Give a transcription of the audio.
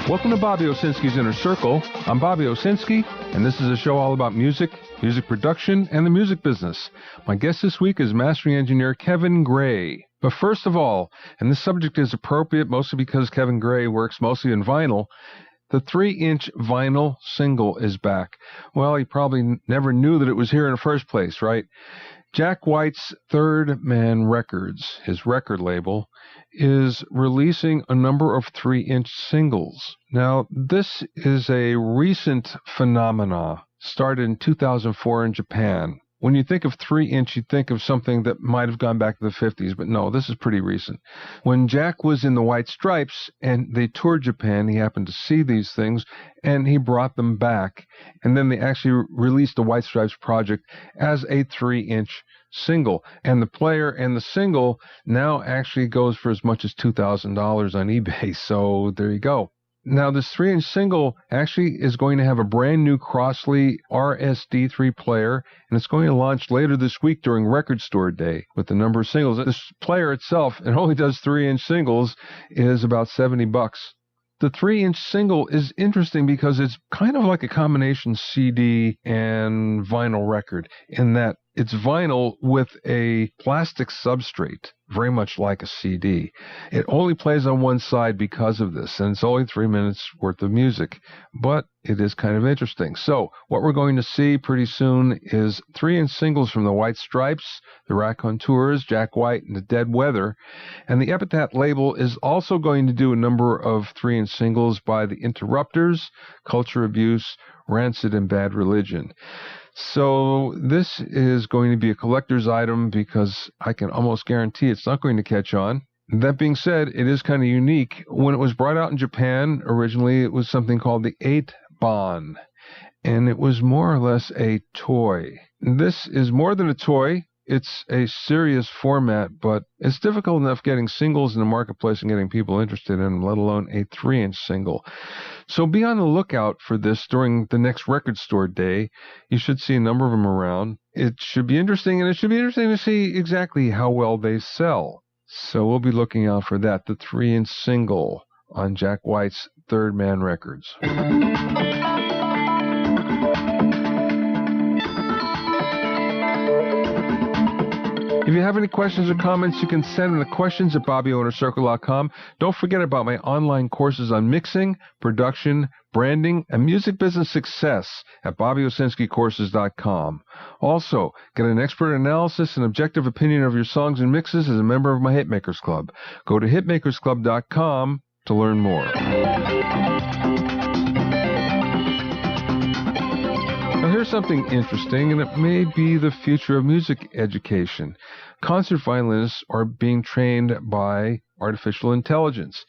Welcome to Bobby Owsinski's Inner Circle. I'm Bobby Owsinski, and this is a show all about music, music production, and the music business. My guest this week is mastering engineer Kevin Gray. But first of all, and this subject is appropriate mostly because Kevin Gray works mostly in vinyl, the 3-inch vinyl single is back. Well, he probably never knew that it was here in the first place, right? Jack White's Third Man Records, his record label, is releasing a number of 3-inch singles. Now, this is a recent phenomena, started in 2004 in Japan. When you think of 3-inch, you think of something that might have gone back to the 50s, but no, this is pretty recent. When Jack was in the White Stripes and they toured Japan, he happened to see these things, and he brought them back. And then they actually released the White Stripes project as a 3-inch single. And the player and the single now actually goes for as much as $2,000 on eBay, so there you go. Now, this 3-inch single actually is going to have a brand new Crossley RSD3 player, and it's going to launch later this week during Record Store Day with the number of singles. This player itself, it only does 3-inch singles, is about $70. The 3-inch single is interesting because it's kind of like a combination CD and vinyl record in that it's vinyl with a plastic substrate, very much like a CD. It only plays on one side because of this, and it's only 3 minutes worth of music, but it is kind of interesting. So what we're going to see pretty soon is 3-inch singles from the White Stripes, the Raconteurs, Jack White, and the Dead Weather, and the Epitaph label is also going to do a number of 3-inch singles by the Interrupters, Culture Abuse, Rancid, and Bad Religion. So this is going to be a collector's item because I can almost guarantee it's not going to catch on. That being said, it is kind of unique. When it was brought out in Japan, originally it was something called the 8-Bon, and it was more or less a toy. This is more than a toy. It's a serious format, but it's difficult enough getting singles in the marketplace and getting people interested in them, let alone a 3-inch single. So be on the lookout for this during the next Record Store Day. You should see a number of them around. It should be interesting, and it should be interesting to see exactly how well they sell. So we'll be looking out for that, the 3-inch single on Jack White's Third Man Records. If you have any questions or comments, you can send them to questions at BobbyOwnerCircle.com. Don't forget about my online courses on mixing, production, branding, and music business success at BobbyOwsinskiCourses.com. Also, get an expert analysis and objective opinion of your songs and mixes as a member of my Hitmakers Club. Go to HitmakersClub.com to learn more. Now here's something interesting, and it may be the future of music education. Concert violinists are being trained by artificial intelligence.